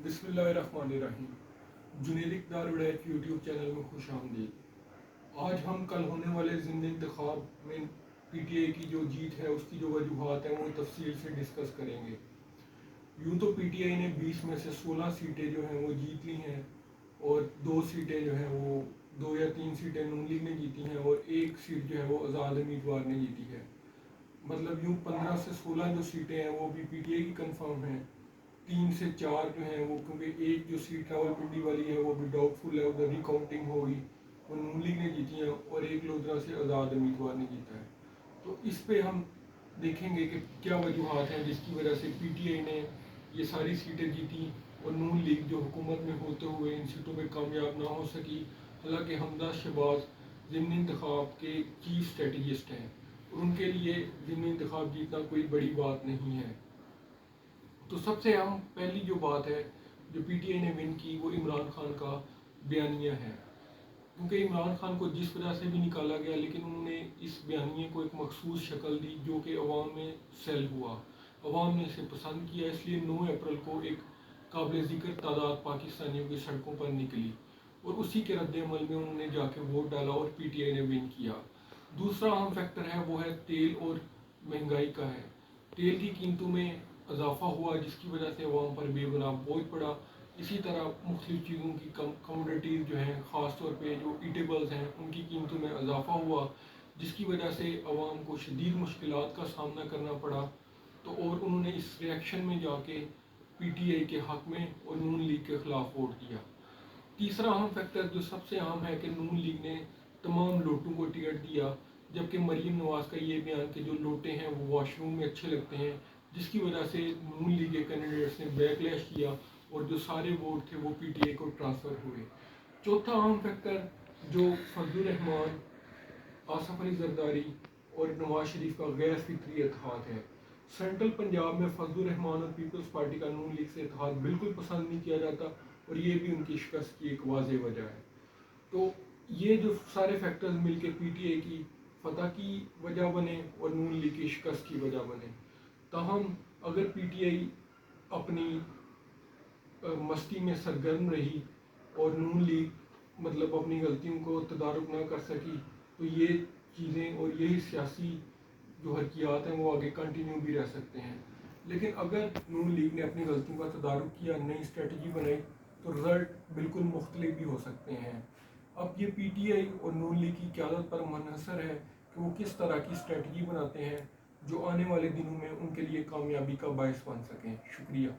بسم اللہ الرحمن الرحیم۔ جنید اقدار وڑیک یوٹیوب چینل میں خوش آمدید۔ آج ہم کل ہونے والے ضمنی انتخاب میں پی ٹی آئی کی جو جیت ہے اس کی جو وجوہات ہیں وہ تفصیل سے ڈسکس کریں گے۔ یوں تو پی ٹی آئی نے 20 میں سے 16 سیٹیں جو ہیں وہ جیت لی ہیں، اور 2 سیٹیں جو ہیں وہ 2 یا 3 سیٹیں نون لیگ نے جیتی ہیں، اور 1 سیٹ جو ہے وہ آزاد امیدوار نے جیتی ہے۔ مطلب یوں 15 سے 16 جو سیٹیں ہیں وہ بھی پی ٹی آئی کی کنفرم ہیں۔ 3 سے 4 جو ہیں وہ، کیونکہ ایک جو سیٹ راولپنڈی والی ہے وہ بھی ڈاؤٹ فل ہے، ادھر ری کاؤنٹنگ ہوگی، وہ نون لیگ نے جیتی ہیں، اور ایک لودھرا سے آزاد امیدوار نے جیتا ہے۔ تو اس پہ ہم دیکھیں گے کہ کیا وجوہات ہیں جس کی وجہ سے پی ٹی آئی نے یہ ساری سیٹیں جیتی، اور نون لیگ جو حکومت میں ہوتے ہوئے ان سیٹوں پہ کامیاب نہ ہو سکی۔ حالانکہ حمزہ شہباز ضمنی انتخاب کے چیف اسٹریٹجسٹ ہیں، اور ان کے لیے ضمنی انتخاب جیتنا کوئی بڑی بات نہیں ہے۔ تو سب سے اہم پہلی جو بات ہے جو پی ٹی آئی نے ون کی وہ عمران خان کا بیانیہ ہے، کیونکہ عمران خان کو جس وجہ سے بھی نکالا گیا لیکن انہوں نے اس بیانیے کو ایک مخصوص شکل دی جو کہ عوام میں سیل ہوا، عوام نے اسے پسند کیا، اس لیے 9 اپریل کو ایک قابل ذکر تعداد پاکستانیوں کی سڑکوں پر نکلی، اور اسی کے رد عمل میں انہوں نے جا کے ووٹ ڈالا اور پی ٹی آئی نے ون کیا۔ دوسرا اہم فیکٹر ہے وہ ہے تیل اور مہنگائی کا ہے۔ تیل کی قیمتوں میں اضافہ ہوا جس کی وجہ سے عوام پر بے گناہ بوجھ پڑا۔ اسی طرح مختلف چیزوں کی کموڈیٹیز جو ہیں، خاص طور پہ جو ایٹیبلز ہیں، ان کی قیمتوں میں اضافہ ہوا، جس کی وجہ سے عوام کو شدید مشکلات کا سامنا کرنا پڑا۔ تو اور انہوں نے اس ریئیکشن میں جا کے پی ٹی آئی کے حق میں اور نون لیگ کے خلاف ووٹ دیا۔ تیسرا اہم فیکٹر جو سب سے اہم ہے کہ نون لیگ نے تمام لوٹوں کو ٹکٹ دیا، جبکہ مریم نواز کا یہ بیان کہ جو لوٹے ہیں وہ واش روم میں اچھے لگتے ہیں، جس کی وجہ سے نون لیگ کے کینڈیڈیٹس نے بیک لیش کیا، اور جو سارے ووٹ تھے وہ پی ٹی آئی کو ٹرانسفر ہوئے۔ چوتھا اہم فیکٹر جو فضل الرحمان، آصف علی زرداری اور نواز شریف کا غیر فطری اتحاد ہے۔ سینٹرل پنجاب میں فضل الرحمان اور پیپلز پارٹی کا نون لیگ سے اتحاد بالکل پسند نہیں کیا جاتا، اور یہ بھی ان کی شکست کی ایک واضح وجہ ہے۔ تو یہ جو سارے فیکٹرز مل کے پی ٹی آئی کی فتح کی وجہ بنے اور نون لیگ کی شکست کی وجہ بنے۔ تاہم اگر پی ٹی آئی اپنی مستی میں سرگرم رہی اور نون لیگ مطلب اپنی غلطیوں کو تدارک نہ کر سکی، تو یہ چیزیں اور یہی سیاسی جو حرکیات ہیں وہ آگے کنٹینیو بھی رہ سکتے ہیں۔ لیکن اگر نون لیگ نے اپنی غلطیوں کا تدارک کیا، نئی اسٹریٹجی بنائی، تو رزلٹ بالکل مختلف بھی ہو سکتے ہیں۔ اب یہ پی ٹی آئی اور نون لیگ کی قیادت پر منحصر ہے کہ وہ کس طرح کی اسٹریٹجی بناتے ہیں جو آنے والے دنوں میں ان کے لیے کامیابی کا باعث بن سکیں۔ شکریہ۔